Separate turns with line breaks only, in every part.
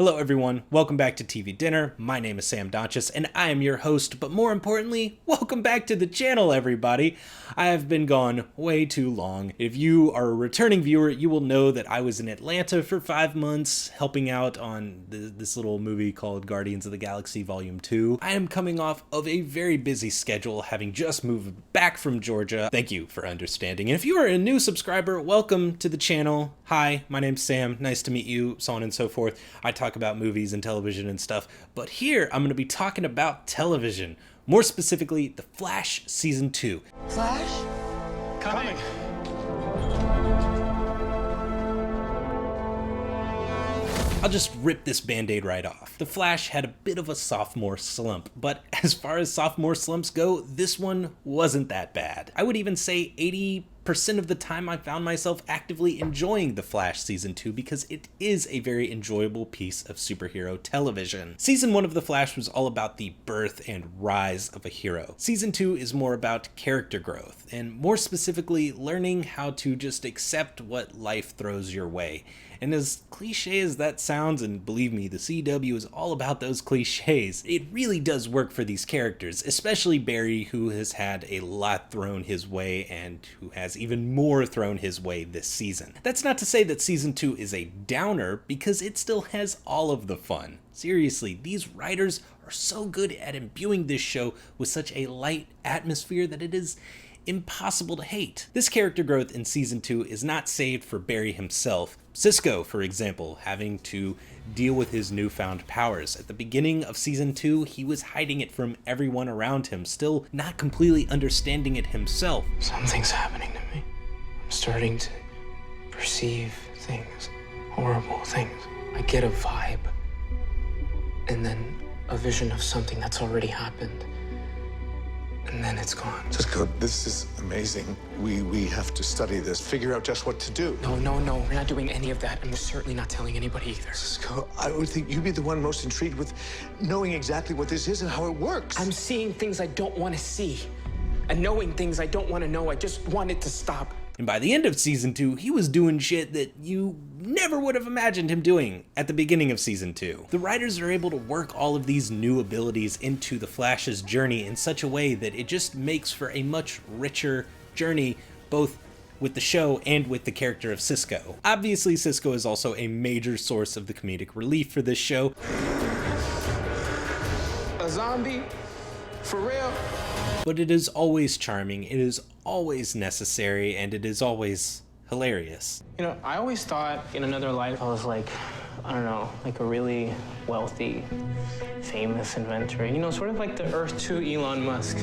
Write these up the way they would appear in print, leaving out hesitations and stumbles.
Hello everyone, welcome back to TV Dinner. My name is Sam Donches and I am your host, but more importantly, welcome back to the channel everybody. I have been gone way too long. If you are a returning viewer, you will know that I was in Atlanta for 5 months helping out on this little movie called Guardians of the Galaxy Volume 2. I am coming off of a very busy schedule, having just moved back from Georgia. Thank you for understanding. And if you are a new subscriber, welcome to the channel. Hi, my name's Sam, nice to meet you, so on and so forth. I talk about movies and television and stuff, but here I'm going to be talking about television, more specifically The Flash Season 2.
Flash?
Coming.
I'll just rip this band-aid right off. The Flash had a bit of a sophomore slump, but as far as sophomore slumps go, this one wasn't that bad. I would even say 80% of the time I found myself actively enjoying The Flash Season 2 because it is a very enjoyable piece of superhero television. Season 1 of The Flash was all about the birth and rise of a hero. Season 2 is more about character growth, and more specifically, learning how to just accept what life throws your way. And as cliche as that sounds, and believe me, the CW is all about those cliches, it really does work for these characters, especially Barry, who has had a lot thrown his way and who has even more thrown his way this season. That's not to say that Season 2 is a downer, because it still has all of the fun. Seriously, these writers are so good at imbuing this show with such a light atmosphere that it is impossible to hate. This character growth in Season 2 is not saved for Barry himself. Cisco, for example, having to deal with his newfound powers. At the beginning of Season 2, he was hiding it from everyone around him, still not completely understanding it himself.
Something's happening to me. I'm starting to perceive things, horrible things. I get a vibe, and then a vision of something that's already happened. And then it's gone.
Cisco, this is amazing. We have to study this, figure out just what to do.
No. We're not doing any of that, and we're certainly not telling anybody either.
Cisco, I would think you'd be the one most intrigued with knowing exactly what this is and how it works.
I'm seeing things I don't want to see, and knowing things I don't want to know. I just want it to stop.
And by the end of Season 2, he was doing shit that you never would have imagined him doing at the beginning of Season 2. The writers are able to work all of these new abilities into the Flash's journey in such a way that it just makes for a much richer journey, both with the show and with the character of Cisco. Obviously, Cisco is also a major source of the comedic relief for this show.
A zombie? For real?
But it is always charming, it is always necessary, and it is always hilarious.
You know, I always thought in another life I was like, I don't know, like a really wealthy, famous inventor. You know, sort of like the Earth 2 Elon Musk,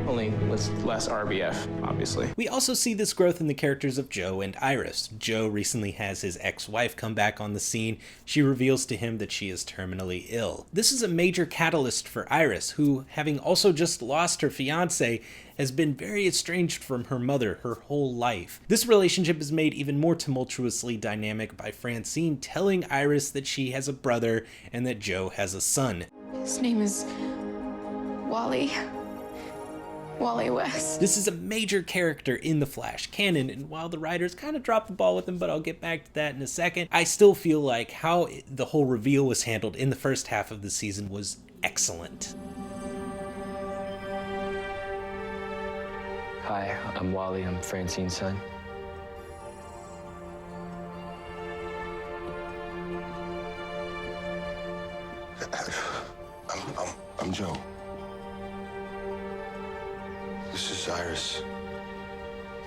only with less RBF, obviously.
We also see this growth in the characters of Joe and Iris. Joe recently has his ex-wife come back on the scene. She reveals to him that she is terminally ill. This is a major catalyst for Iris, who, having also just lost her fiancé, has been very estranged from her mother her whole life. This relationship is made even more tumultuously dynamic by Francine telling Iris that she has a brother and that Joe has a son.
His name is Wally West.
This is a major character in the Flash canon, and while the writers kind of dropped the ball with him, but I'll get back to that in a second, I still feel like how the whole reveal was handled in the first half of the season was excellent.
Hi, I'm Wally. I'm Francine's son.
I'm Joe. This is Iris.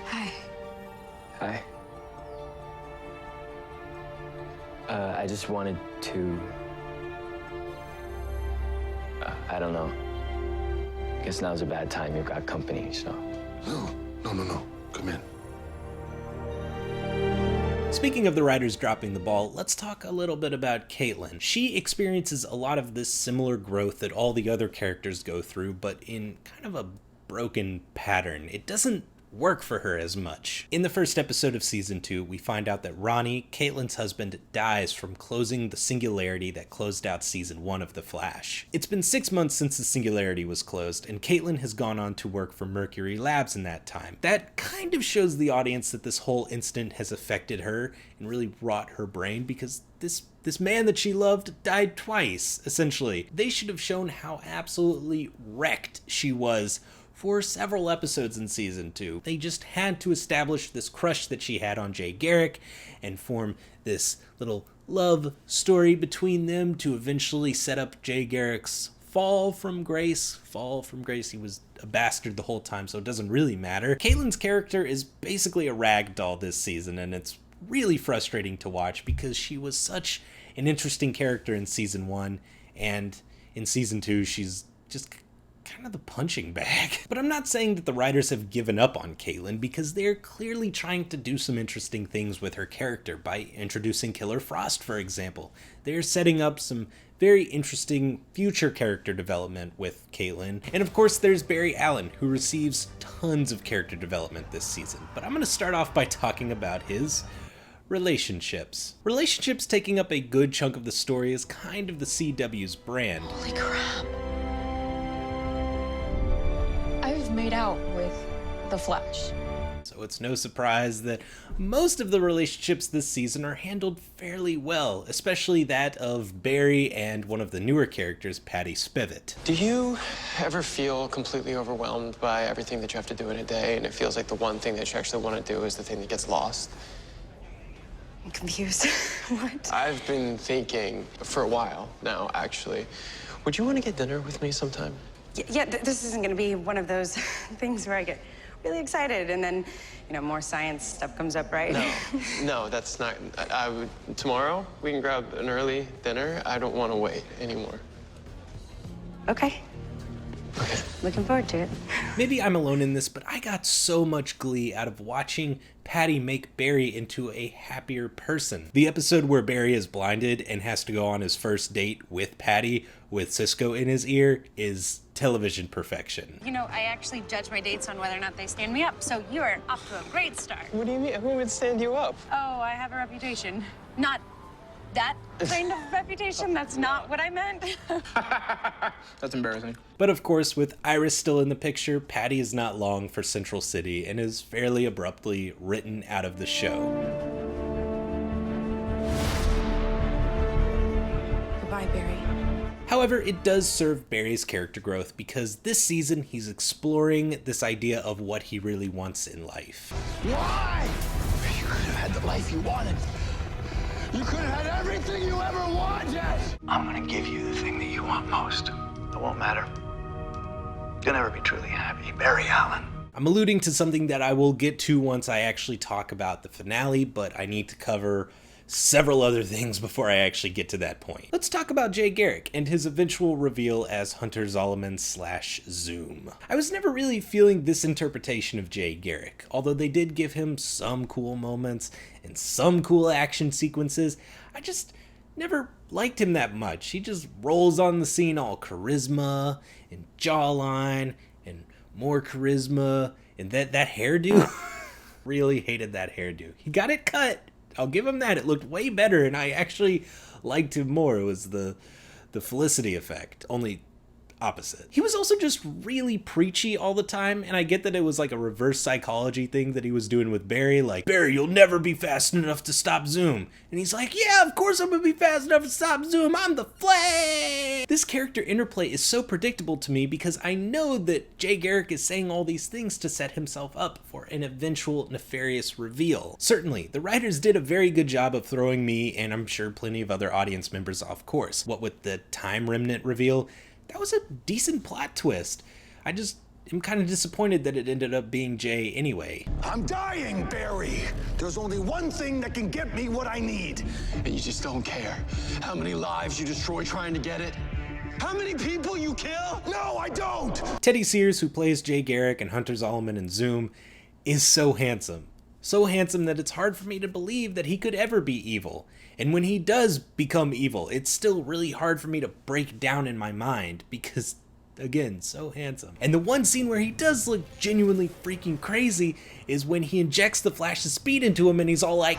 Hi.
Hi. I just wanted to... I don't know. I guess now's a bad time. You've got company, so...
No. Come in.
Speaking of the writers dropping the ball, let's talk a little bit about Caitlin. She experiences a lot of this similar growth that all the other characters go through, but in kind of a broken pattern. It doesn't work for her as much. In the first episode of season 2, we find out that Ronnie, Caitlin's husband, dies from closing the singularity that closed out season 1 of The Flash. It's been 6 months since the singularity was closed, and Caitlin has gone on to work for Mercury Labs in that time. That kind of shows the audience that this whole incident has affected her and really wrought her brain, because this man that she loved died twice, essentially. They should have shown how absolutely wrecked she was for several episodes in season 2. They just had to establish this crush that she had on Jay Garrick and form this little love story between them to eventually set up Jay Garrick's fall from grace. He was a bastard the whole time, so it doesn't really matter. Caitlin's character is basically a rag doll this season, and it's really frustrating to watch because she was such an interesting character in season 1, and in season 2 she's just kind of the punching bag. But I'm not saying that the writers have given up on Caitlin, because they're clearly trying to do some interesting things with her character by introducing Killer Frost, for example. They're setting up some very interesting future character development with Caitlin. And of course there's Barry Allen, who receives tons of character development this season. But I'm going to start off by talking about his relationships. Relationships taking up a good chunk of the story is kind of the CW's brand.
Holy crap. I've made out with the Flash.
So it's no surprise that most of the relationships this season are handled fairly well, especially that of Barry and one of the newer characters, Patty Spivot.
Do you ever feel completely overwhelmed by everything that you have to do in a day, and it feels like the one thing that you actually want to do is the thing that gets lost?
I'm confused. What?
I've been thinking for a while now, actually. Would you want to get dinner with me sometime?
Yeah, this isn't going to be one of those things where I get really excited and then, more science stuff comes up, right?
No, that's not. Tomorrow, we can grab an early dinner. I don't want to wait anymore.
Okay. Looking forward to it.
Maybe I'm alone in this, but I got so much glee out of watching Patty make Barry into a happier person. The episode where Barry is blinded and has to go on his first date with Patty with Cisco in his ear is television perfection.
I actually judge my dates on whether or not they stand me up, so you are off to a great start.
What do you mean? Who would stand you up?
Oh, I have a reputation. Not that kind of reputation. That's not what I meant.
That's embarrassing.
But of course, with Iris still in the picture, Patty is not long for Central City and is fairly abruptly written out of the show.
Goodbye, Barry.
However, it does serve Barry's character growth because this season he's exploring this idea of what he really wants in life.
Why? You could have had the life you wanted. You could have had everything you ever wanted.
I'm gonna give you the thing that you want most. It won't matter. You'll never be truly happy. Barry Allen.
I'm alluding to something that I will get to once I actually talk about the finale, but I need to cover several other things before I actually get to that point. Let's talk about Jay Garrick and his eventual reveal as Hunter Zolomon / Zoom. I was never really feeling this interpretation of Jay Garrick, although they did give him some cool moments and some cool action sequences. I just never liked him that much. He just rolls on the scene all charisma and jawline and more charisma, and that hairdo. Really hated that hairdo. He got it cut. I'll give him that. It looked way better, and I actually liked him more. It was the Felicity effect, only opposite. He was also just really preachy all the time, and I get that it was like a reverse psychology thing that he was doing with Barry, like, Barry, you'll never be fast enough to stop Zoom. And he's like, yeah, of course I'm gonna be fast enough to stop Zoom. I'm the Flash. This character interplay is so predictable to me because I know that Jay Garrick is saying all these things to set himself up for an eventual nefarious reveal. Certainly, the writers did a very good job of throwing me, and I'm sure plenty of other audience members, off course. What with the Time Remnant reveal, that was a decent plot twist. I just am kind of disappointed that it ended up being Jay anyway.
I'm dying, Barry. There's only one thing that can get me what I need.
And you just don't care how many lives you destroy trying to get it? How many people you kill?
No, I don't.
Teddy Sears, who plays Jay Garrick and Hunter Zolomon in Zoom, is so handsome. So handsome that it's hard for me to believe that he could ever be evil. And when he does become evil, it's still really hard for me to break down in my mind because again, so handsome. And the one scene where he does look genuinely freaking crazy is when he injects the Flash's speed into him and he's all like,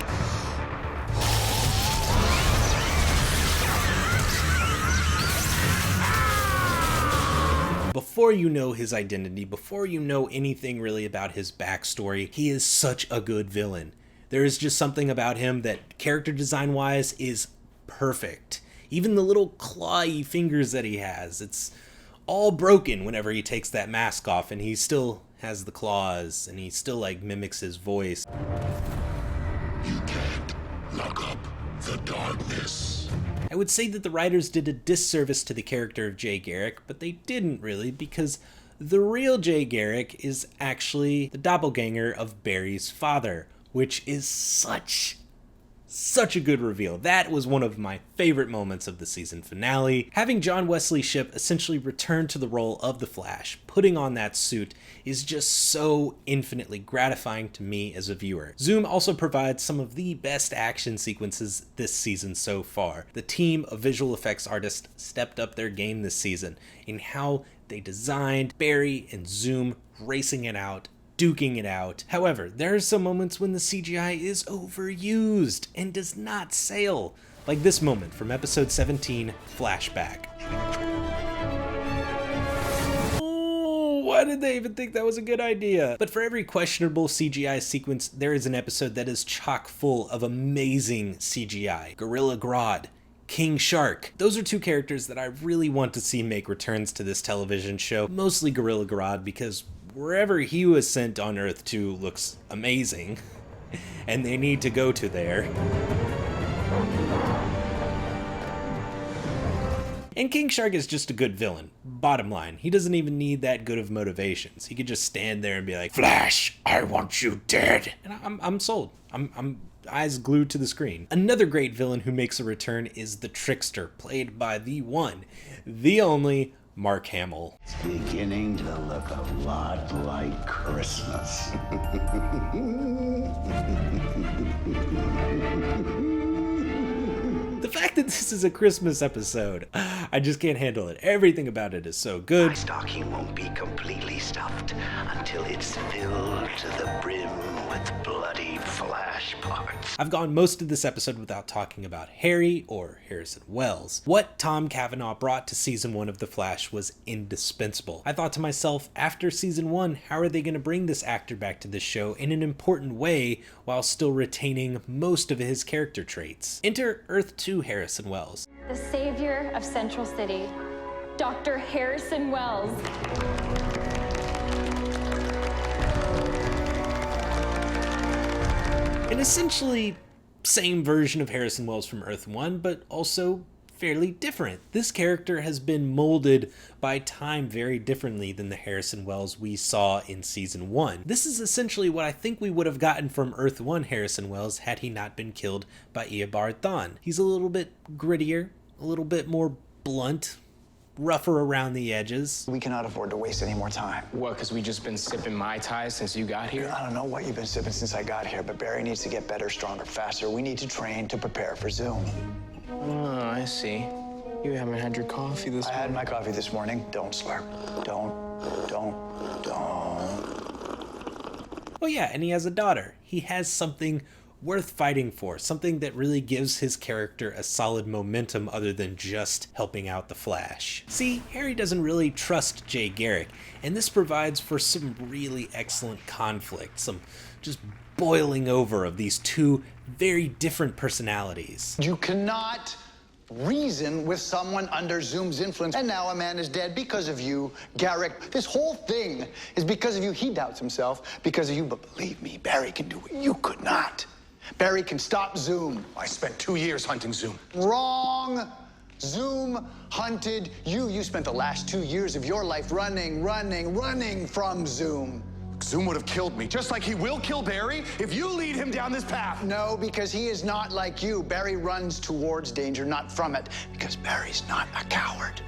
before you know his identity, before you know anything really about his backstory, he is such a good villain. There is just something about him that character design wise is perfect. Even the little clawy fingers that he has, it's all broken whenever he takes that mask off and he still has the claws and he still like mimics his voice.
You can't lock up the darkness.
I would say that the writers did a disservice to the character of Jay Garrick, but they didn't really, because the real Jay Garrick is actually the doppelganger of Barry's father, which is such a good reveal. That was one of my favorite moments of the season finale. Having John Wesley Shipp essentially return to the role of the Flash, putting on that suit, is just so infinitely gratifying to me as a viewer. Zoom also provides some of the best action sequences this season so far. The team of visual effects artists stepped up their game this season in how they designed Barry and Zoom racing it out, duking it out. However, there are some moments when the CGI is overused and does not sail, like this moment from episode 17, Flashback. Why did they even think that was a good idea? But for every questionable CGI sequence, there is an episode that is chock full of amazing CGI. Gorilla Grodd, King Shark. Those are two characters that I really want to see make returns to this television show, mostly Gorilla Grodd, because wherever he was sent on Earth to looks amazing, and they need to go to there. And King Shark is just a good villain. Bottom line, he doesn't even need that good of motivations. He could just stand there and be like, "Flash, I want you dead." And I'm sold. I'm eyes glued to the screen. Another great villain who makes a return is the Trickster, played by the one, the only Mark Hamill.
It's beginning to look a lot like Christmas.
The fact that this is a Christmas episode, I just can't handle it. Everything about it is so good.
My stocking won't be completely stuffed until it's filled to the brim with bloody Flash parts.
I've gone most of this episode without talking about Harry or Harrison Wells. What Tom Cavanaugh brought to season 1 of The Flash was indispensable. I thought to myself, after season 1, how are they going to bring this actor back to this show in an important way while still retaining most of his character traits? Enter Earth 2 Harrison Wells.
The savior of Central City, Dr. Harrison Wells.
An essentially same version of Harrison Wells from Earth 1, but also fairly different. This character has been molded by time very differently than the Harrison Wells we saw in season 1. This is essentially what I think we would have gotten from Earth 1 Harrison Wells had he not been killed by Eobard Thawne. He's a little bit grittier, a little bit more blunt, rougher around the edges.
We cannot afford to waste any more time.
What, because we just been sipping Mai Tai since you got here?
I don't know what you've been sipping since I got here, but Barry needs to get better, stronger, faster. We need to train to prepare for Zoom.
Oh, I see. You haven't had your coffee this morning?
I had my coffee this morning. Don't slurp. Don't.
Oh yeah, and he has a daughter. He has something worth fighting for, something that really gives his character a solid momentum other than just helping out the Flash. See, Harry doesn't really trust Jay Garrick, and this provides for some really excellent conflict, some just boiling over of these two very different personalities.
You cannot reason with someone under Zoom's influence, and now a man is dead because of you, Garrick. This whole thing is because of you. He doubts himself because of you, but believe me, Barry can do what you could not. Barry can stop Zoom.
I spent 2 years hunting Zoom.
Wrong. Zoom hunted you. You spent the last 2 years of your life running from Zoom.
Zoom would have killed me, just like he will kill Barry if you lead him down this path.
No, because he is not like you. Barry runs towards danger, not from it, because Barry's not a coward.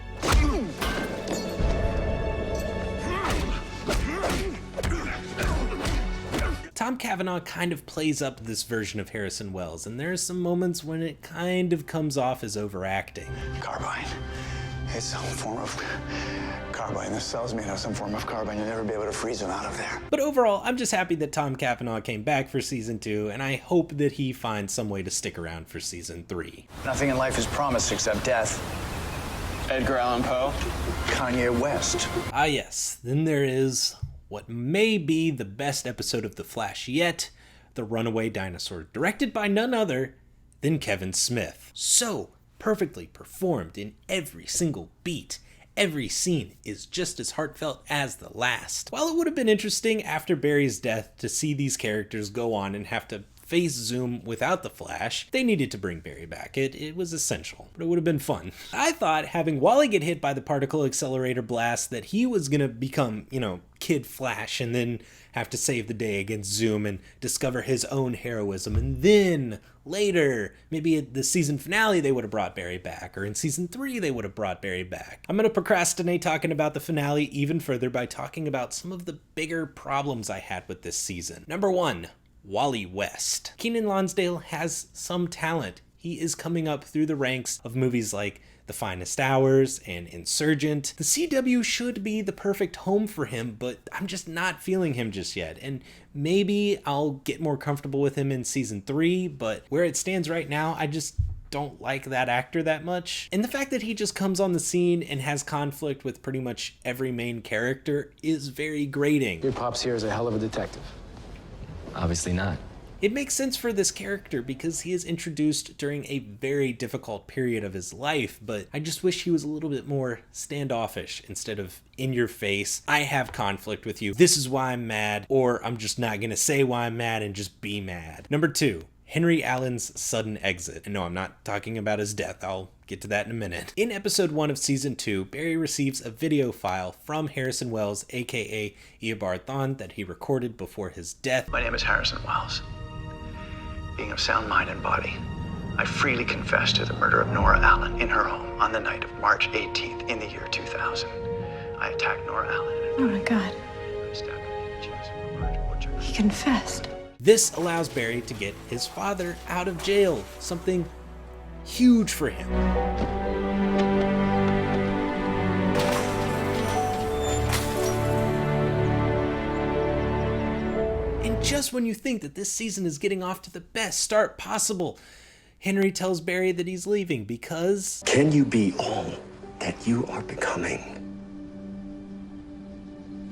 Tom Cavanaugh kind of plays up this version of Harrison Wells, and there's some moments when it kind of comes off as overacting.
Carbine. It's some form of carbine. This cell's made of some form of carbine. You'll never be able to freeze them out of there.
But overall, I'm just happy that Tom Cavanaugh came back for season 2, and I hope that he finds some way to stick around for season 3.
Nothing in life is promised except death.
Edgar Allan Poe.
Kanye West.
Ah yes, then there is what may be the best episode of The Flash yet, The Runaway Dinosaur, directed by none other than Kevin Smith. So perfectly performed in every single beat. Every scene is just as heartfelt as the last. While it would have been interesting after Barry's death to see these characters go on and have to face Zoom without the Flash, they needed to bring Barry back. It was essential, but it would have been fun. I thought having Wally get hit by the particle accelerator blast that he was gonna become, Kid Flash and then have to save the day against Zoom and discover his own heroism. And then later, maybe at the season finale, they would have brought Barry back, or in season 3, they would have brought Barry back. I'm gonna procrastinate talking about the finale even further by talking about some of the bigger problems I had with this season. Number 1, Wally West. Keenan Lonsdale has some talent. He is coming up through the ranks of movies like The Finest Hours and Insurgent. The CW should be the perfect home for him, but I'm just not feeling him just yet. And maybe I'll get more comfortable with him in season 3, but where it stands right now, I just don't like that actor that much. And the fact that he just comes on the scene and has conflict with pretty much every main character is very grating.
Your pops here is a hell of a detective.
Obviously not.
It makes sense for this character because he is introduced during a very difficult period of his life, but I just wish he was a little bit more standoffish instead of in your face. I have conflict with you. This is why I'm mad, or I'm just not gonna say why I'm mad and just be mad. Number 2, Henry Allen's sudden exit. And no, I'm not talking about his death. I'll get to that in a minute. In episode 1 of season 2, Barry receives a video file from Harrison Wells, aka Eobard Thawne, that he recorded before his death.
My name is Harrison Wells. Being of sound mind and body, I freely confess to the murder of Nora Allen in her home on the night of March 18th in the year 2000. I attacked Nora Allen.
Oh my God.
I stabbed her in the chest with a large butcher.
He confessed.
This allows Barry to get his father out of jail, something huge for him. And just when you think that this season is getting off to the best start possible, Henry tells Barry that he's leaving because...
Can you be all that you are becoming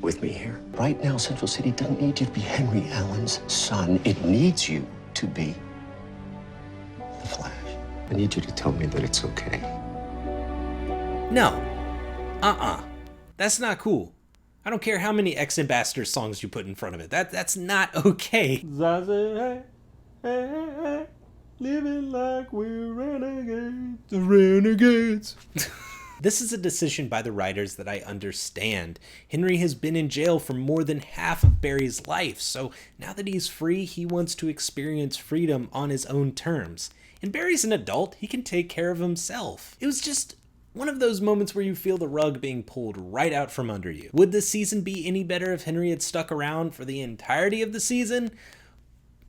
with me here? Right now, Central City doesn't need you to be Henry Allen's son. It needs you to be the Flash. I need you to tell me that it's okay.
No. That's not cool. I don't care how many ex-ambassador songs you put in front of it. That's not okay. Living like we're renegades. The renegades. This is a decision by the writers that I understand. Henry has been in jail for more than half of Barry's life, so now that he's free, he wants to experience freedom on his own terms. And Barry's an adult, he can take care of himself. It was just one of those moments where you feel the rug being pulled right out from under you. Would this season be any better if Henry had stuck around for the entirety of the season?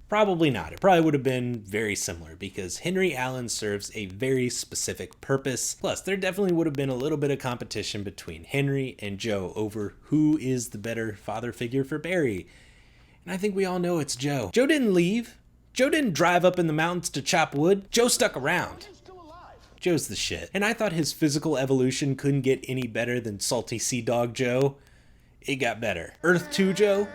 Probably not. It probably would have been very similar because Henry Allen serves a very specific purpose. Plus, there definitely would have been a little bit of competition between Henry and Joe over who is the better father figure for Barry. And I think we all know it's Joe. Joe didn't leave. Joe didn't drive up in the mountains to chop wood. Joe stuck around. Joe's the shit. And I thought his physical evolution couldn't get any better than Salty Sea Dog Joe. It got better. Earth 2 Joe?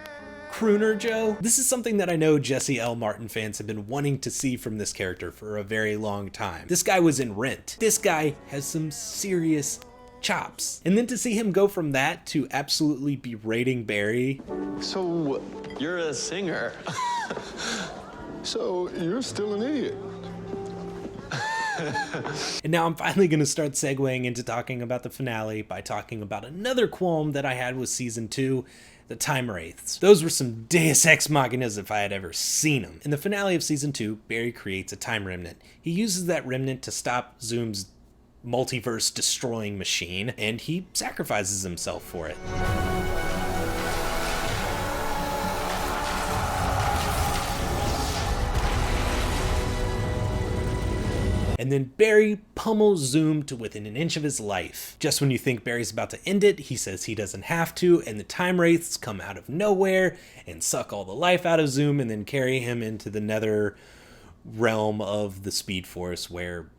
Crooner Joe? This is something that I know Jesse L. Martin fans have been wanting to see from this character for a very long time. This guy was in Rent. This guy has some serious chops. And then to see him go from that to absolutely berating Barry.
So, you're a singer. So, you're still an idiot.
And now I'm finally going to start segueing into talking about the finale by talking about another qualm that I had with season 2, the time wraiths. Those were some deus ex machinas if I had ever seen them. In the finale of season 2, Barry creates a time remnant. He uses that remnant to stop Zoom's multiverse destroying machine, and he sacrifices himself for it. and then Barry pummels Zoom to within an inch of his life. Just when you think Barry's about to end it, he says he doesn't have to, and the time wraiths come out of nowhere and suck all the life out of Zoom and then carry him into the nether realm of the Speed Force where,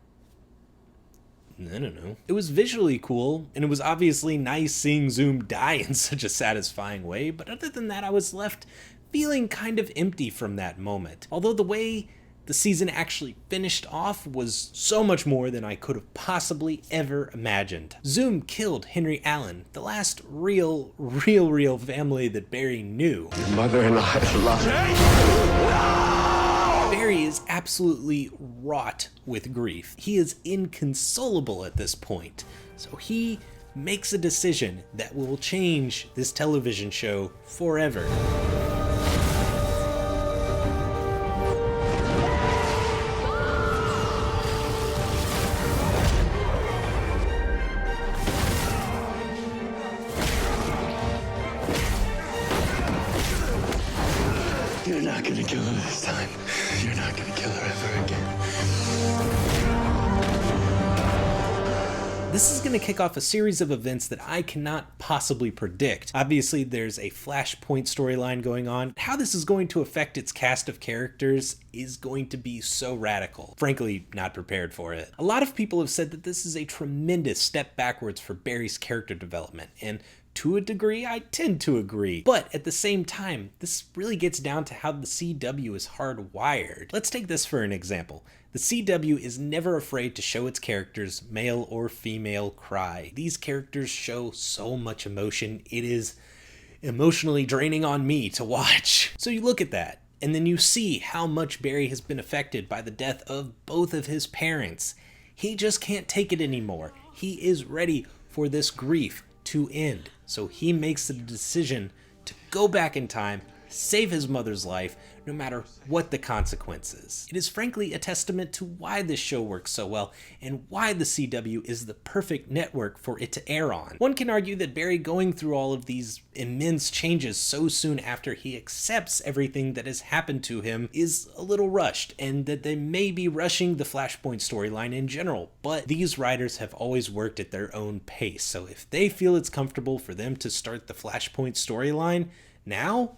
I don't know. It was visually cool, and it was obviously nice seeing Zoom die in such a satisfying way, but other than that, I was left feeling kind of empty from that moment. Although the way the season actually finished off was so much more than I could have possibly ever imagined. Zoom killed Henry Allen, the last real family that Barry knew.
Your mother and I love you.
Barry is absolutely wrought with grief. He is inconsolable at this point. So he makes a decision that will change this television show forever.
You're not gonna kill her this time. You're not gonna kill her ever again.
This is going to kick off a series of events that I cannot possibly predict. Obviously, there's a Flashpoint storyline going on. How this is going to affect its cast of characters is going to be so radical. Frankly, not prepared for it. A lot of people have said that this is a tremendous step backwards for Barry's character development, and to a degree, I tend to agree. But at the same time, this really gets down to how the CW is hardwired. Let's take this for an example. The CW is never afraid to show its characters, male or female, cry. These characters show so much emotion, it is emotionally draining on me to watch. So you look at that, and then you see how much Barry has been affected by the death of both of his parents. He just can't take it anymore. He is ready for this grief to end. So he makes the decision to go back in time, save his mother's life, no matter what the consequences. It is frankly a testament to why this show works so well and why the CW is the perfect network for it to air on. One can argue that Barry going through all of these immense changes so soon after he accepts everything that has happened to him is a little rushed, and that they may be rushing the Flashpoint storyline in general, but these writers have always worked at their own pace, so if they feel it's comfortable for them to start the Flashpoint storyline now,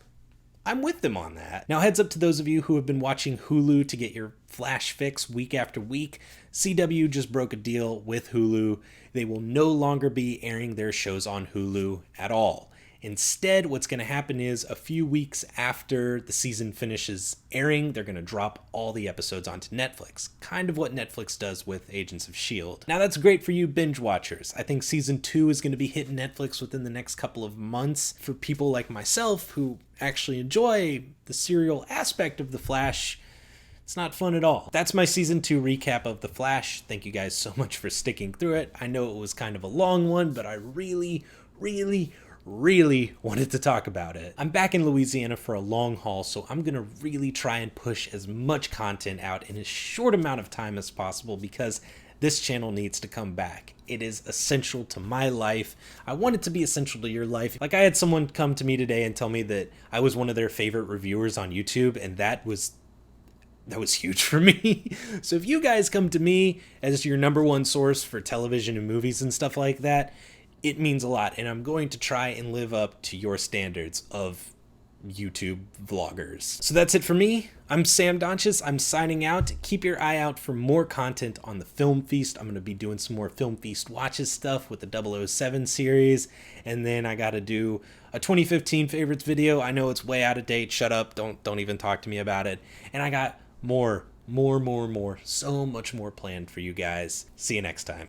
I'm with them on that. Now, heads up to those of you who have been watching Hulu to get your Flash fix week after week. CW just broke a deal with Hulu. They will no longer be airing their shows on Hulu at all. Instead, what's going to happen is a few weeks after the season finishes airing, they're going to drop all the episodes onto Netflix. Kind of what Netflix does with Agents of S.H.I.E.L.D. Now, that's great for you binge watchers. I think season 2 is going to be hitting Netflix within the next couple of months. For people like myself who actually enjoy the serial aspect of The Flash, it's not fun at all. That's my season 2 recap of The Flash. Thank you guys so much for sticking through it. I know it was kind of a long one, but I really wanted to talk about it. I'm back in Louisiana for a long haul, so I'm gonna really try and push as much content out in as short amount of time as possible because this channel needs to come back. It is essential to my life. I want it to be essential to your life. Like, I had someone come to me today and tell me that I was one of their favorite reviewers on YouTube, and that was huge for me. So if you guys come to me as your number one source for television and movies and stuff like that, it means a lot, and I'm going to try and live up to your standards of YouTube vloggers. So that's it for me. I'm Sam Donches. I'm signing out. Keep your eye out for more content on the Film Feast. I'm going to be doing some more Film Feast watches stuff with the 007 series, and then I got to do a 2015 favorites video. I know it's way out of date. Shut up. Don't even talk to me about it. And I got more, so much more planned for you guys. See you next time.